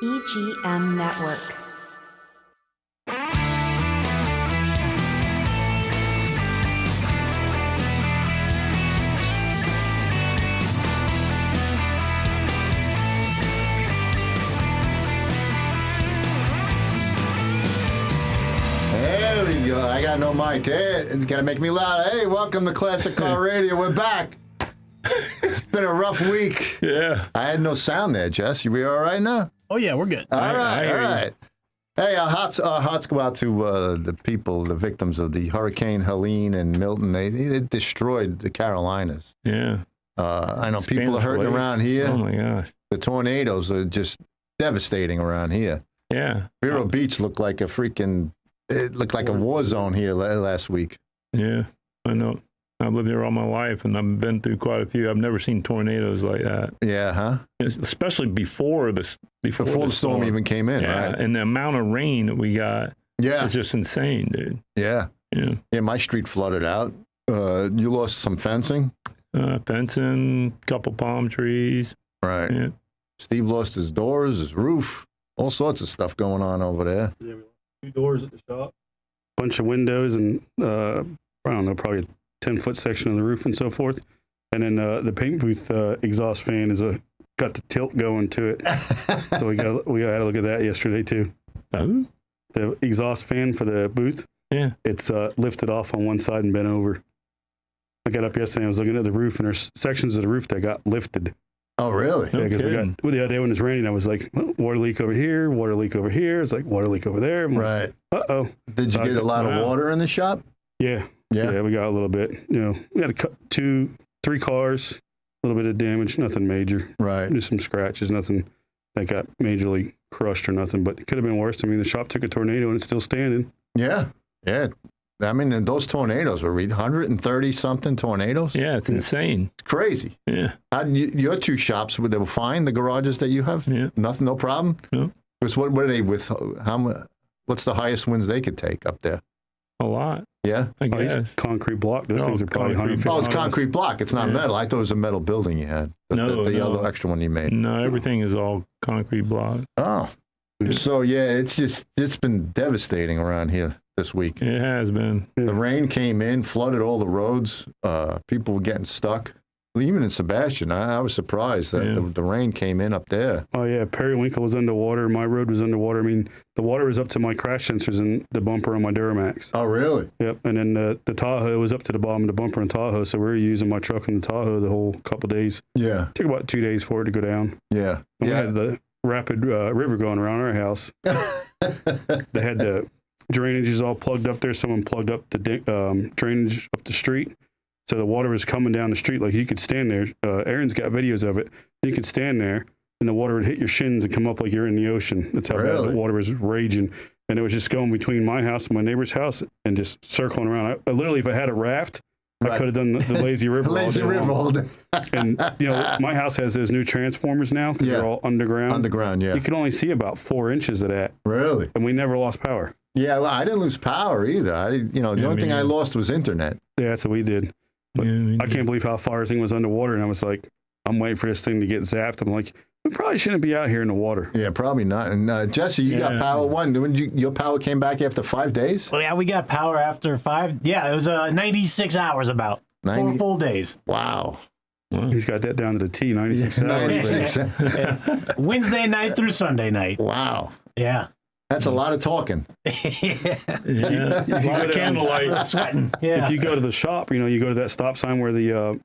EGM Network. There we go. I got no mic. Hey, it's gonna make me louder. Hey, welcome to Classic Car Radio. We're back. It's been a rough week. Yeah. I had no sound there, Jess. You be all right now? Oh, yeah, we're good. All right. Hey, our hearts go out to the people, the victims of the Hurricane Helene and Milton. They destroyed the Carolinas. Yeah. I know people are hurting around here. Oh, my gosh. The tornadoes are just devastating around here. Yeah. Vero Beach looked like a war zone here last week. Yeah, I know. I've lived here all my life, and I've been through quite a few. I've never seen tornadoes like that. Yeah, huh? Especially before the storm even came in, yeah, right? And the amount of rain that we got is just insane, dude. Yeah. Yeah, my street flooded out. You lost some fencing? Fencing, couple palm trees. Right. Yeah. Steve lost his doors, his roof, all sorts of stuff going on over there. Yeah, we lost 2 doors at the shop, bunch of windows, and I don't know, probably a 10-foot section of the roof and so forth. And then the paint booth exhaust fan got the tilt going to it. So we had to look at that yesterday too. Oh? The exhaust fan for the booth. Yeah. It's lifted off on one side and bent over. I got up yesterday and I was looking at the roof, and there's sections of the roof that got lifted. Oh, really? Yeah, because the other day when it was raining, I was like, water leak over here, water leak over here. It's like water leak over there. I'm right. Like, uh-oh. Did you get a lot of water in the shop? Yeah. Yeah, we got a little bit. You know, we had to cut 3 cars, a little bit of damage, nothing major. Right. Just some scratches, nothing that got majorly crushed or nothing, but it could have been worse. I mean, the shop took a tornado and it's still standing. Yeah. Yeah. I mean, and those tornadoes were 130-something tornadoes. Yeah, it's insane. It's crazy. Yeah. Your 2 shops, they were fine, the garages that you have? Yeah. Nothing, no problem? No. Because what are they with, what's the highest winds they could take up there? A lot. Yeah? I guess. Concrete block. Those things are probably 150. Oh, it's concrete block. It's not metal. I thought it was a metal building you had. The other extra one you made. No, everything is all concrete block. Oh. So, yeah, it's been devastating around here this week. It has been. The rain came in, flooded all the roads. People were getting stuck. Even in Sebastian, I was surprised that the rain came in up there. Oh, yeah. Periwinkle was underwater. My road was underwater. I mean, the water was up to my crash sensors and the bumper on my Duramax. Oh, really? Yep. And then the Tahoe was up to the bottom of the bumper in Tahoe. So we were using my truck in the Tahoe the whole couple of days. Yeah. It took about 2 days for it to go down. Yeah. And we had the rapid river going around our house. They had the drainages all plugged up there. Someone plugged up the drainage up the street. So the water was coming down the street. Like you could stand there. Aaron's got videos of it. You could stand there and the water would hit your shins and come up like you're in the ocean. That's how bad the water was raging. And it was just going between my house and my neighbor's house and just circling around. I literally, if I had a raft, I could have done the lazy river all day. And, my house has those new transformers now because they're all underground. Underground, yeah. You can only see about 4 inches of that. Really? And we never lost power. Yeah, well, I didn't lose power either. The only thing I lost was internet. Yeah, that's what we did. But I can't believe how far everything was underwater. And I was like, I'm waiting for this thing to get zapped. I'm like, we probably shouldn't be out here in the water. Yeah, probably not. And Jesse, you got power your power came back after 5 days? Well, yeah, we got power after 5. Yeah, it was 96 hours about. 4 full days. Wow. He's got that down to the T, 96 hours. 96. Wednesday night through Sunday night. Wow. Yeah. That's a lot of talking. Yeah. A lot of candlelight. Sweating. Yeah. If you go to the shop, you go to that stop sign where the,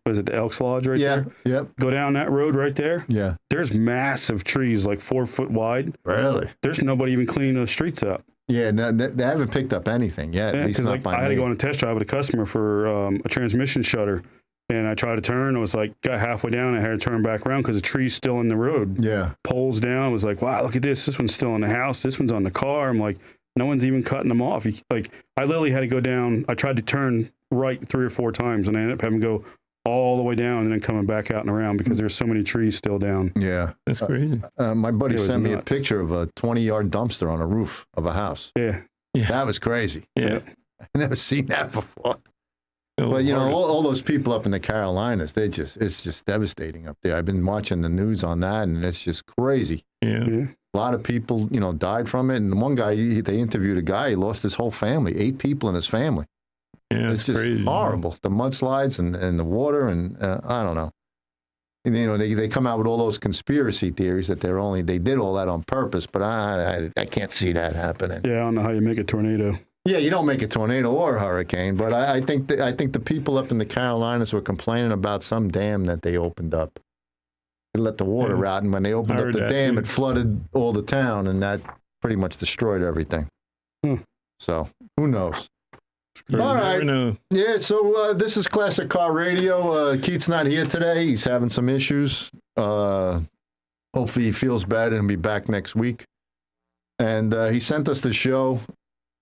the Elks Lodge right there? Yep. Go down that road right there. Yeah. There's massive trees, like 4 foot wide. Really? There's nobody even cleaning those streets up. Yeah, no, they haven't picked up anything yet. At least not by me. I had to go on a test drive with a customer for a transmission shutter. And I tried to turn. I was like, got halfway down. I had to turn back around because the tree's still in the road. Yeah. Poles down. I was like, wow, look at this. This one's still in the house. This one's on the car. I'm like, no one's even cutting them off. I literally had to go down. I tried to turn right 3 or 4 times, and I ended up having to go all the way down and then coming back out and around because there's so many trees still down. Yeah. That's crazy. My buddy sent me a picture of a 20-yard dumpster on a roof of a house. Yeah. That was crazy. Yeah. I've never seen that before. But you know, all those people up in the Carolinas, it's just devastating up there. I've been watching the news on that, and it's just crazy. Yeah. A lot of people, you know, died from it. And one guy, they interviewed a guy, he lost his whole family, 8 people in his family. Yeah, It's just crazy. horrible. The mudslides and the water, and I don't know. And, you know, they come out with all those conspiracy theories that they did all that on purpose, but I can't see that happening. Yeah, I don't know how you make a tornado. Yeah, you don't make a tornado or a hurricane, but I think the people up in the Carolinas were complaining about some dam that they opened up. They let the water out, and when they opened up the dam, it flooded all the town, and that pretty much destroyed everything. So who knows? All right. Yeah, so this is Classic Car Radio. Keith's not here today. He's having some issues. Hopefully he feels better and he'll be back next week. And he sent us the show,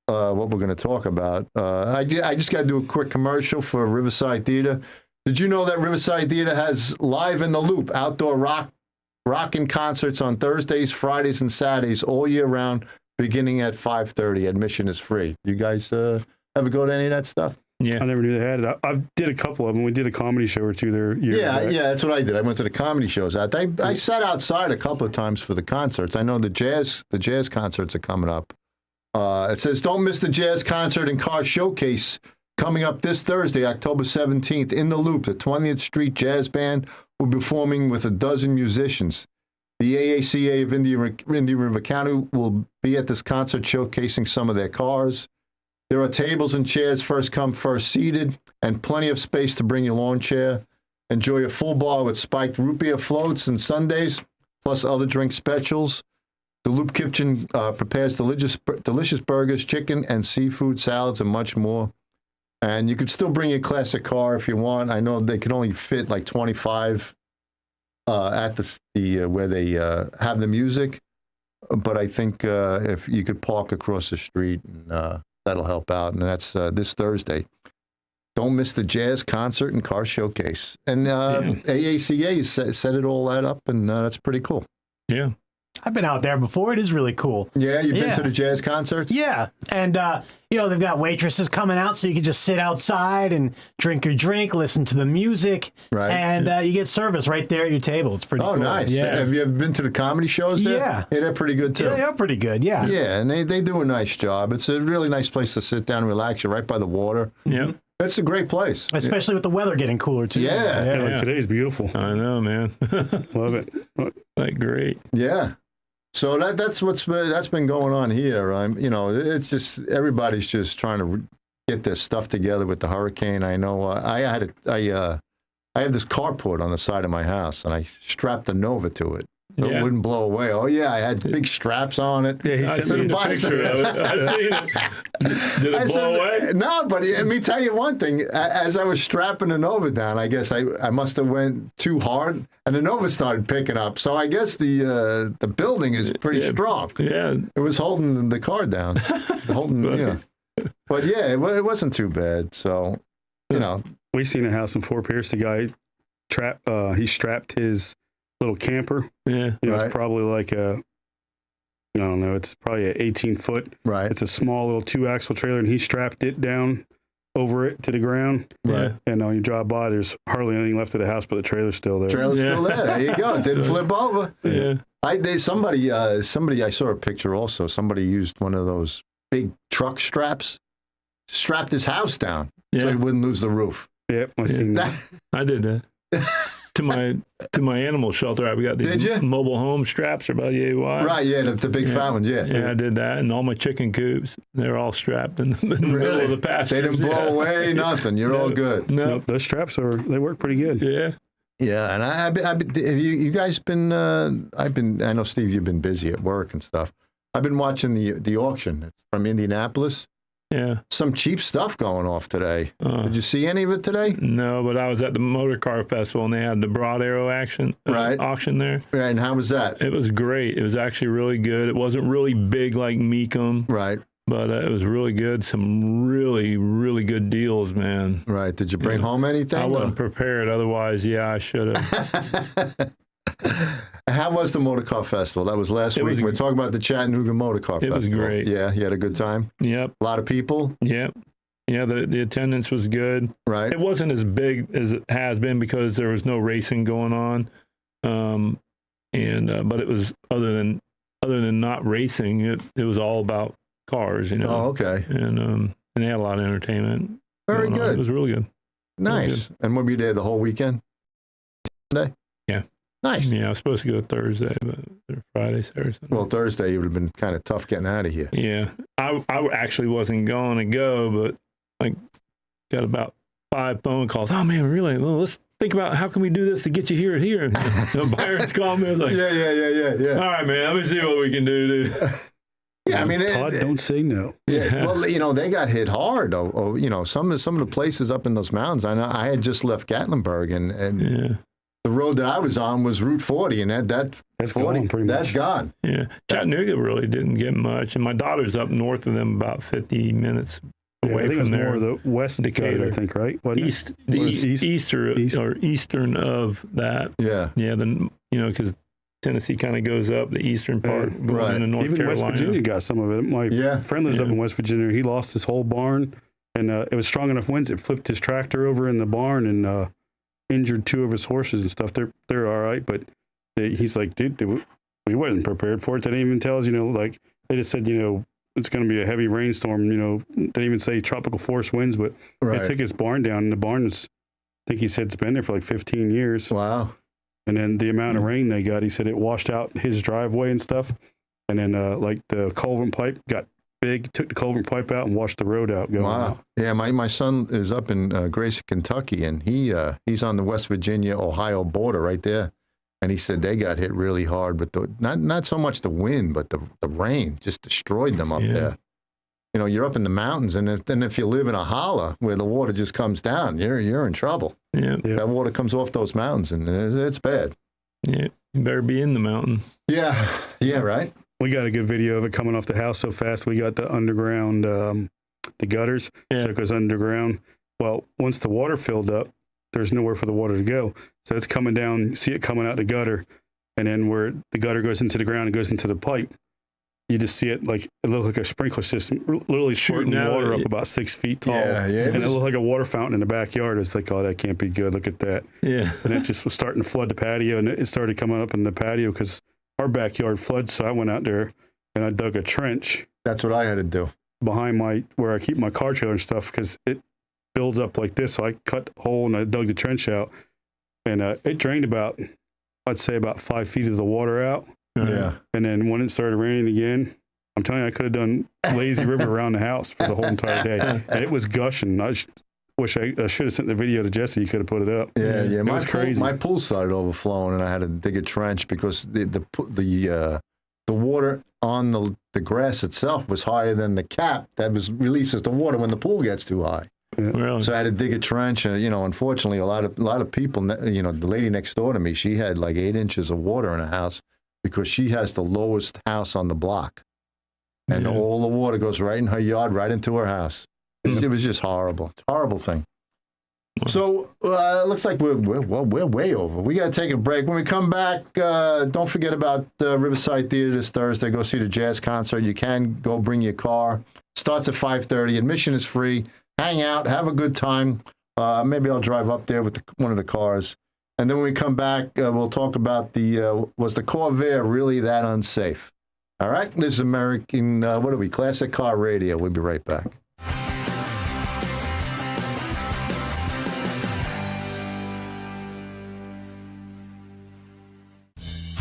what we're going to talk about. I just got to do a quick commercial for Riverside Theater. Did you know that Riverside Theater has Live in the Loop outdoor rockin' concerts on Thursdays, Fridays, and Saturdays all year round, beginning at 5:30. Admission is free. You guys ever go to any of that stuff? Yeah. I never knew they had it. I did a couple of them. We did a comedy show or two there. Yeah, that's what I did. I went to the comedy shows. I sat outside a couple of times for the concerts. I know the jazz concerts are coming up. It says, don't miss the jazz concert and car showcase coming up this Thursday, October 17th, in the Loop. The 20th Street Jazz Band will be performing with a dozen musicians. The AACA of Indian River County will be at this concert showcasing some of their cars. There are tables and chairs, first come, first seated, and plenty of space to bring your lawn chair. Enjoy a full bar with spiked root beer floats and sundaes, plus other drink specials. The Loop Kitchen prepares delicious burgers, chicken, and seafood salads, and much more. And you could still bring your classic car if you want. I know they can only fit like 25 at the where they have the music, but I think if you could park across the street, and that'll help out. And that's this Thursday. Don't miss the jazz concert and car showcase. And AACA set it all that up, and that's pretty cool. Yeah. I've been out there before. It is really cool. Yeah, you've been to the jazz concerts? Yeah. And, you know, they've got waitresses coming out so you can just sit outside and drink your drink, listen to the music. Right. And you get service right there at your table. It's pretty cool. Oh, nice. Yeah. Have you ever been to the comedy shows there? Yeah. Yeah, they're pretty good, too. Yeah, they're pretty good, yeah. Yeah, and they do a nice job. It's a really nice place to sit down and relax. You're right by the water. Yeah. It's a great place. Especially with the weather getting cooler, too. Yeah. Like today's beautiful. I know, man. Love it. Like, great. Yeah. So that's been going on here. It's just everybody's just trying to get their stuff together with the hurricane. I know I have this carport on the side of my house, and I strapped a Nova to it so it wouldn't blow away. Oh yeah, I had big straps on it. Yeah, I seen a picture of it. I seen it. Did it blow away? No, but let me tell you one thing. As I was strapping the Nova down, I guess I must have went too hard, and the Nova started picking up. So I guess the building is pretty strong. Yeah, it was holding the car down. But yeah, it wasn't too bad. So we seen a house in Fort Pierce. The guy he strapped his little camper. Yeah, it's probably like I don't know. It's probably an 18-foot. Right. It's a small little 2-axle trailer, and he strapped it down over it to the ground. Right. And when you drive by, there's hardly anything left of the house, but the trailer's still there. Trailer's still there. There you go. It didn't flip over. Yeah. Somebody. I saw a picture also. Somebody used one of those big truck straps, strapped his house down so he wouldn't lose the roof. Yep, I seen that. I did that. To my animal shelter, I've got these mobile home straps are about yay wide. Right, yeah, the big fat ones, yeah. Yeah, I did that, and all my chicken coops, they're all strapped in the middle of the pasture. They didn't blow away, nothing. You're all good. No, those straps they work pretty good. Yeah. Yeah, and have you guys been? I know Steve, you've been busy at work and stuff. I've been watching the auction. It's from Indianapolis. Yeah. Some cheap stuff going off today. Did you see any of it today? No, but I was at the Motor Car Festival, and they had the Broad Arrow auction there. Right, and how was that? It was great. It was actually really good. It wasn't really big like Mecum. Right. But it was really good. Some really, really good deals, man. Right. Did you bring home anything? I wasn't prepared. Otherwise, I should have. How was the Motor Car Festival? That was last week. We're talking about the Chattanooga Motor Car Festival. It was great. Yeah, you had a good time? Yep. A lot of people? Yep. Yeah, the attendance was good. Right. It wasn't as big as it has been because there was no racing going on. But it was other than not racing, it was all about cars, you know. Oh, okay. And they had a lot of entertainment. Very good. It was really good. Nice. Really good. And we'll be there the whole weekend? Sunday? Yeah. Nice. Yeah, I was supposed to go Thursday, but Friday, Saturday. Well, Thursday it would have been kind of tough getting out of here. Yeah. I actually wasn't going to go, but I got about 5 phone calls. Oh, man, really? Well, let's think about how can we do this to get you here and here. And Byron's called me. I was like, yeah. All right, man, let me see what we can do, dude. Yeah, I mean, Todd, don't say no. Yeah, well, you know, they got hit hard. You know, some of the places up in those mountains. I know I had just left Gatlinburg, and the road that I was on was Route 40, and that's 40, gone, pretty that's much. gone. Yeah, Chattanooga really didn't get much, and my daughter's up north of them about 50 minutes away I think from it was there. more the west Decatur, I think, right? Wasn't it? eastern of that. Yeah. Yeah, because Tennessee kind of goes up the eastern part, going right. into North Even Carolina. West Virginia got some of it. My friend lives up in West Virginia. He lost his whole barn, and it was strong enough winds. It flipped his tractor over in the barn and injured 2 of his horses and stuff. They're all right, but he's like, dude, we wasn't prepared for it. They didn't even tell us, you know, like they just said, you know, it's going to be a heavy rainstorm. You know, they didn't even say tropical force winds, but they took his barn down, and the barn was, I think he said it's been there for like 15 years. Wow. And then the amount of rain they got, he said it washed out his driveway and stuff. And then like the culvert pipe got big, took the culvert pipe out and washed the road out. Wow. Yeah, my son is up in Grayson, Kentucky, and he's on the West Virginia-Ohio border right there. And he said they got hit really hard, but not so much the wind, but the rain just destroyed them up there. You know, you're up in the mountains, and then if you live in a holler where the water just comes down, you're in trouble. Yeah. That water comes off those mountains, and it's bad. Yeah, you better be in the mountain. Yeah, right. We got a good video of it coming off the house so fast. We got the underground, the gutters, so it goes underground. Well, once the water filled up, there's nowhere for the water to go. So it's coming down, you see it coming out the gutter, and then where the gutter goes into the ground and goes into the pipe, you just see it like, it looked like a sprinkler system, literally shooting water up about 6 feet tall. Yeah. And it looked like a water fountain in the backyard. It's like, oh, that can't be good. Look at that. Yeah. And it just was starting to flood the patio, and it started coming up in the patio because our backyard floods. So I went out there and I dug a trench. That's what I had to do. Behind where I keep my car trailer and stuff, because it builds up like this. So I cut the hole and I dug the trench out, and it drained I'd say about 5 feet of the water out. Yeah. And then when it started raining again, I'm telling you, I could have done lazy river around the house for the whole entire day. And it was gushing. I wish I should have sent the video to Jesse. You could have put it up. Yeah. It was crazy. My pool started overflowing, and I had to dig a trench because the water on the grass itself was higher than the cap that releases the water when the pool gets too high. Yeah. Really? So I had to dig a trench, and unfortunately, a lot of people, the lady next door to me, she had like 8 inches of water in her house because she has the lowest house on the block, and all the water goes right in her yard, right into her house. It was just horrible, horrible thing. So it looks like we're way over. We got to take a break. When we come back, don't forget about Riverside Theater this Thursday. Go see the jazz concert. You can go bring your car. Starts at 5:30. Admission is free. Hang out, have a good time. Maybe I'll drive up there with one of the cars. And then when we come back, we'll talk about was the Corvair really that unsafe? All right, this is American, Classic Car Radio. We'll be right back.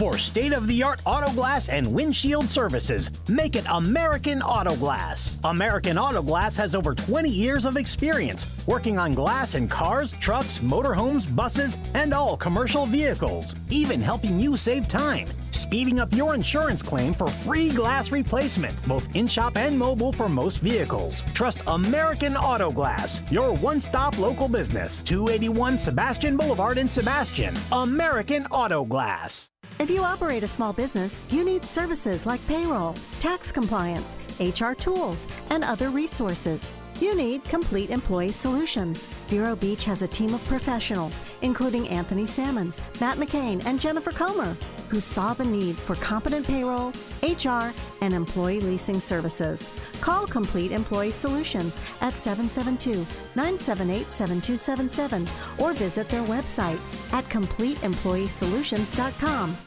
For state-of-the-art auto glass and windshield services, make it American Auto Glass. American Auto Glass has over 20 years of experience working on glass in cars, trucks, motorhomes, buses, and all commercial vehicles, even helping you save time, speeding up your insurance claim for free glass replacement, both in-shop and mobile for most vehicles. Trust American Auto Glass, your one-stop local business. 281 Sebastian Boulevard in Sebastian. American Auto Glass. If you operate a small business, you need services like payroll, tax compliance, HR tools, and other resources. You need complete employee solutions. Vero Beach has a team of professionals, including Anthony Sammons, Matt McCain, and Jennifer Comer. who saw the need for competent payroll, HR, and employee leasing services. Call Complete Employee Solutions at 772-978-7277 or visit their website at CompleteEmployeeSolutions.com.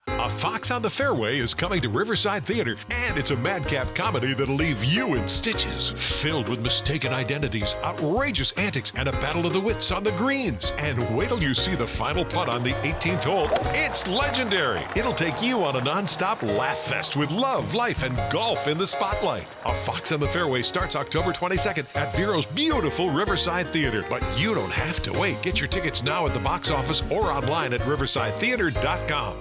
A Fox on the Fairway is coming to Riverside Theater, and it's a madcap comedy that'll leave you in stitches. Filled with mistaken identities, outrageous antics, and a battle of the wits on the greens. And wait till you see the final putt on the 18th hole. It's legendary. It'll take you on a non-stop laugh fest with love, life, and golf in the spotlight. A Fox on the Fairway starts October 22nd at Vero's beautiful Riverside Theater. But you don't have to wait. Get your tickets now at the box office or online at riversidetheater.com.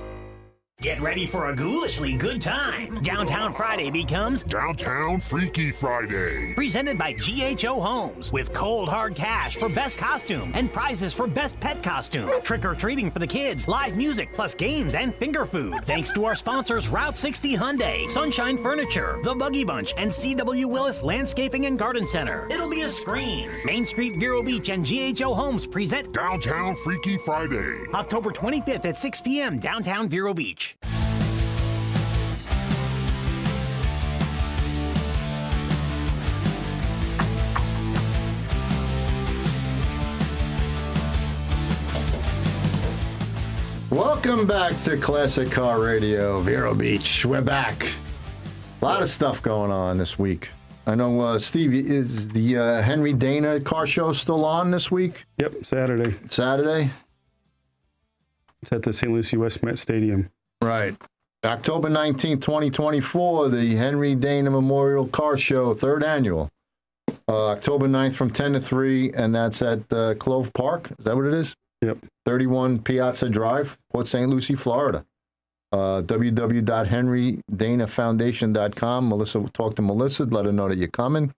Get ready for a ghoulishly good time. Downtown Friday becomes Downtown Freaky Friday. presented by GHO Homes with cold hard cash for best costume and prizes for best pet costume. Trick-or-treating for the kids, live music, plus games and finger food. Thanks to our sponsors Route 60 Hyundai, Sunshine Furniture, The Buggy Bunch, and C.W. Willis Landscaping and Garden Center. It'll be a scream. Main Street, Vero Beach, and GHO Homes present Downtown Freaky Friday. October 25th at 6 p.m. downtown Vero Beach. Welcome back to Classic Car Radio, Vero Beach. We're back. A lot of stuff going on this week. I know, Steve, is the Henry Dana car show still on this week? Yep, Saturday. Saturday? It's at the St. Lucie West Met Stadium. Right. October 19th, 2024, the Henry Dana Memorial Car Show, third annual. October 9th from 10 to 3, and that's at Clove Park. Is that what it is? Yep. 31 Piazza Drive, Port St. Lucie, Florida. www.henrydanafoundation.com. Melissa, talk to Melissa, let her know that you're coming.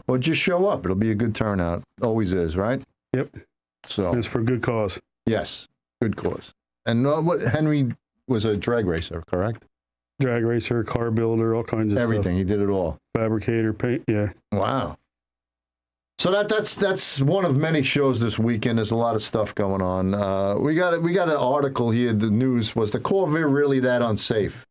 Or just show up. It'll be a good turnout. Always is, right? Yep. So It's for a good cause. yes, good cause. And what Henry was a drag racer, correct? Drag racer, car builder, all kinds of Everything. He did it all. stuff. Fabricator, paint, yeah. Wow. So that's one of many shows this weekend. There's a lot of stuff going on. We got an article here. The news was the Corvair Really That Unsafe,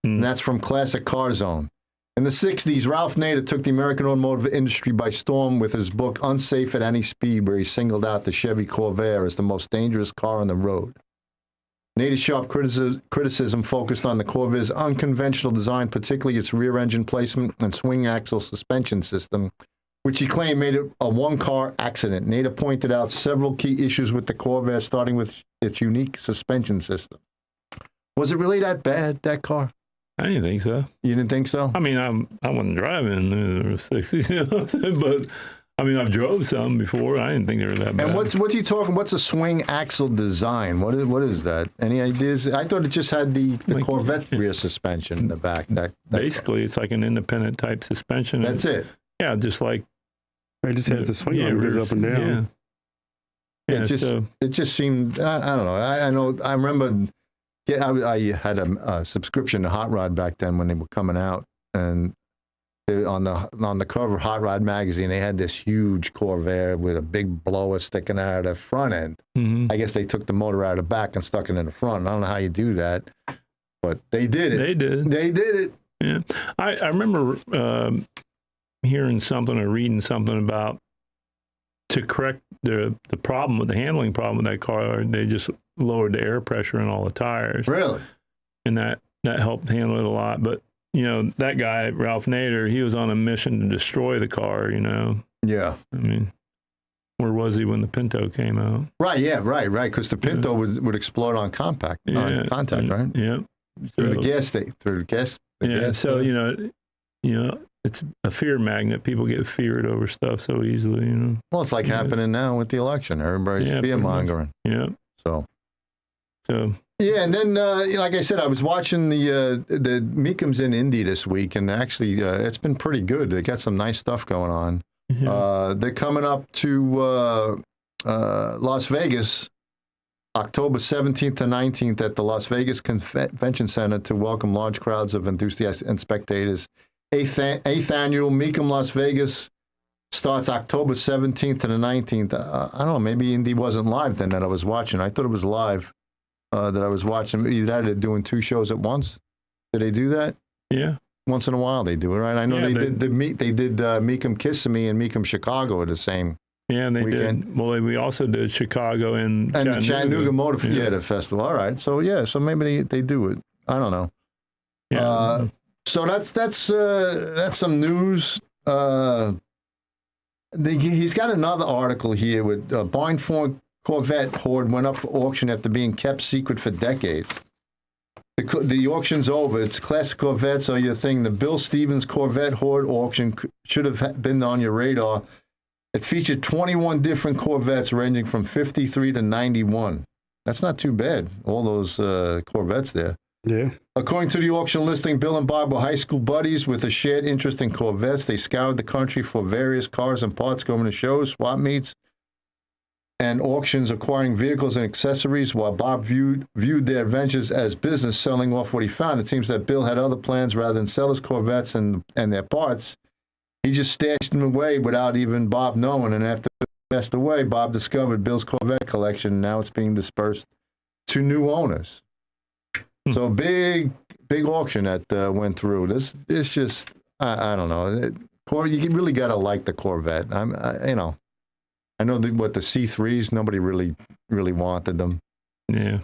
and that's from Classic Car Zone. In the 60s, Ralph Nader took the American automotive industry by storm with his book Unsafe at Any Speed, where he singled out the Chevy Corvair as the most dangerous car on the road. Nader's sharp criticism focused on the Corvair's unconventional design, particularly its rear engine placement and swing axle suspension system, which he claimed made it a one-car accident. Nader pointed out several key issues with the Corvair, starting with its unique suspension system. Was it really that bad, that car? I didn't think so. You didn't think so? I mean, I wasn't driving in the 60s, you know, but I mean, I've drove some before. I didn't think they were that bad. And what's he talking? What's a swing axle design? What is that? Any ideas? I thought it just had the Corvette rear suspension in the back. That basically, it's like an independent type suspension. That's it. Yeah, just like It just has the swing arm goes up and down. Yeah. It just seemed. I don't know. I remember. Yeah, I had a subscription to Hot Rod back then when they were coming out, and on the cover of Hot Rod magazine, they had this huge Corvair with a big blower sticking out of the front end. Mm-hmm. I guess they took the motor out of the back and stuck it in the front. I don't know how you do that, but they did it. They did it. Yeah, I remember hearing something or reading something about to correct the problem with the handling problem with that car. They just lowered the air pressure in all the tires. Really? And that helped handle it a lot. But you know, that guy Ralph Nader, he was on a mission to destroy the car. You know. Yeah. I mean, where was he when the Pinto came out? Right. Yeah. Right. Because the Pinto would explode on contact. Yeah. On contact. Right. Yeah. Through the gas. So you know, it's a fear magnet. People get feared over stuff so easily. You know. Well, it's like happening now with the election. Everybody's fear mongering. Yeah. So. Yeah, and then, like I said, I was watching the Mecums in Indy this week, and actually, it's been pretty good. They got some nice stuff going on. Yeah. They're coming up to Las Vegas, October 17th to 19th at the Las Vegas Convention Center to welcome large crowds of enthusiasts and spectators. Eighth annual Mecum Las Vegas starts October 17th to the 19th. I don't know, maybe Indy wasn't live then that I was watching. I thought it was live. that I was watching. Either that or they're doing 2 shows at once. Did they do that? Yeah. Once in a while they do it, right? I know they did Mecum Kissimmee and Mecum Chicago at the same. Yeah, and they weekend. did. Well, we also did Chicago and the Chattanooga Motor the festival. All right, so maybe they do it. I don't know. Yeah. So that's some news. He's got another article here with Barn Ford Corvette hoard went up for auction after being kept secret for decades. The auction's over. It's classic Corvettes are your thing. The Bill Stevens Corvette hoard auction should have been on your radar. It featured 21 different Corvettes ranging from 53 to 91. That's not too bad, all those Corvettes there. Yeah. According to the auction listing, Bill and Bob were high school buddies with a shared interest in Corvettes. They scoured the country for various cars and parts, going to shows, swap meets, and auctions, acquiring vehicles and accessories, while Bob viewed their adventures as business, selling off what he found. It seems that Bill had other plans rather than sell his Corvettes and their parts. He just stashed them away without even Bob knowing, and after he passed away, Bob discovered Bill's Corvette collection, and now it's being dispersed to new owners. So big auction that went through. This just I don't know. You really got to like the Corvette. I know what the C3s, nobody really wanted them. Yeah.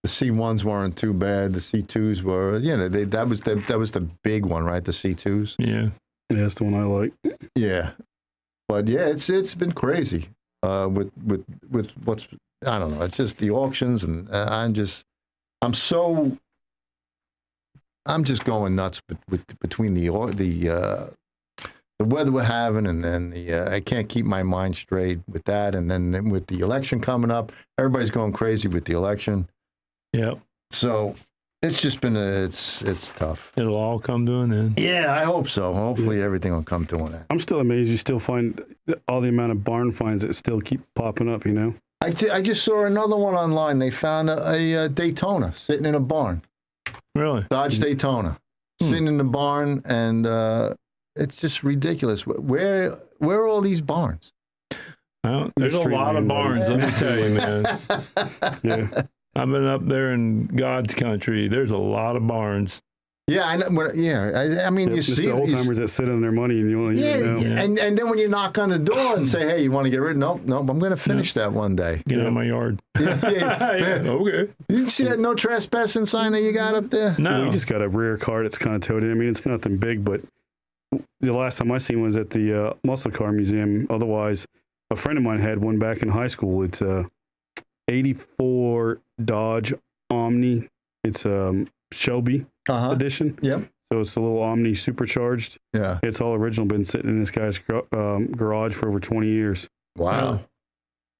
The C1s weren't too bad. The C2s were, that was the big one, right? The C2s. Yeah. Yeah, that's the one I like. Yeah, but yeah, it's been crazy with what's, I don't know. It's just the auctions, and I'm just going nuts between the weather we're having, and then I can't keep my mind straight with that, and then with the election coming up, everybody's going crazy with the election. Yeah. So it's just been it's tough. It'll all come to an end. Yeah, I hope so. Hopefully everything will come to an end. I'm still amazed you still find all the amount of barn finds that still keep popping up, I just saw another one online. They found a Daytona sitting in a barn. Really? Dodge Daytona sitting in the barn, and it's just ridiculous. Where are all these barns? Well, there's a lot of barns, let me tell you, man. Yeah. I've been up there in God's country. There's a lot of barns. Yeah, I know. Yeah, I mean, you Just see the old timers that sit on their money, and you only know. And then when you knock on the door and say, "Hey, you want to get rid?" Nope, I'm going to finish that one day. Get out of my yard. Okay. You see that no trespassing sign that you got up there? No. We just got a rear car that's kind of towed in. I mean, it's nothing big, but the last time I seen was at the Muscle Car Museum. Otherwise, a friend of mine had one back in high school. It's a 84 Dodge Omni. It's Shelby edition. Yep. So it's a little Omni supercharged. Yeah. It's all original. Been sitting in this guy's garage for over 20 years. Wow.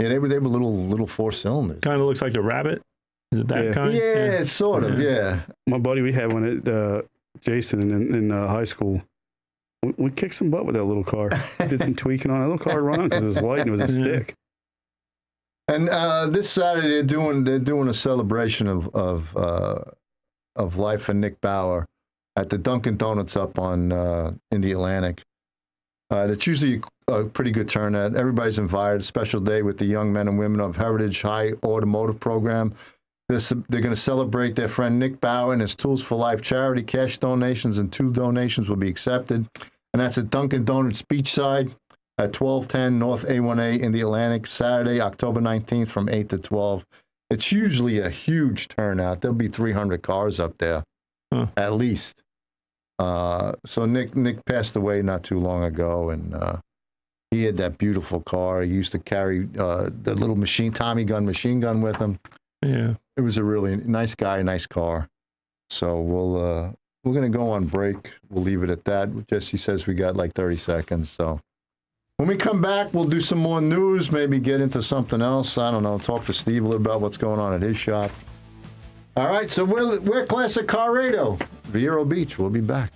Yeah, they were little 4 cylinders. Kind of looks like the Rabbit. Is it that kind? Yeah, it's sort of. Yeah. My buddy, we had one at Jason in high school. We kicked some butt with that little car. Did some tweaking on it. That little car run on because it was light and it was a stick. And this Saturday they're doing a celebration of life for Nick Bauer at the Dunkin' Donuts up on in the Atlantic. That's usually a pretty good turnout. Everybody's invited. A special day with the young men and women of Heritage High Automotive Program. They're going to celebrate their friend Nick Bauer and his Tools for Life charity. Cash donations and 2 donations will be accepted. And that's at Dunkin' Donuts Beachside at 1210 North A1A in the Atlantic, Saturday, October 19th from 8 to 12. It's usually a huge turnout. There'll be 300 cars up there, at least. So Nick passed away not too long ago, and he had that beautiful car. He used to carry the little Tommy gun machine gun with him. Yeah. It was a really nice guy, nice car. So we're going to go on break. We'll leave it at that. Jesse says we got like 30 seconds. So when we come back, we'll do some more news, maybe get into something else. I don't know, talk to Steve a little about what's going on at his shop. All right, so we're Classic Car Radio, Vero Beach. We'll be back.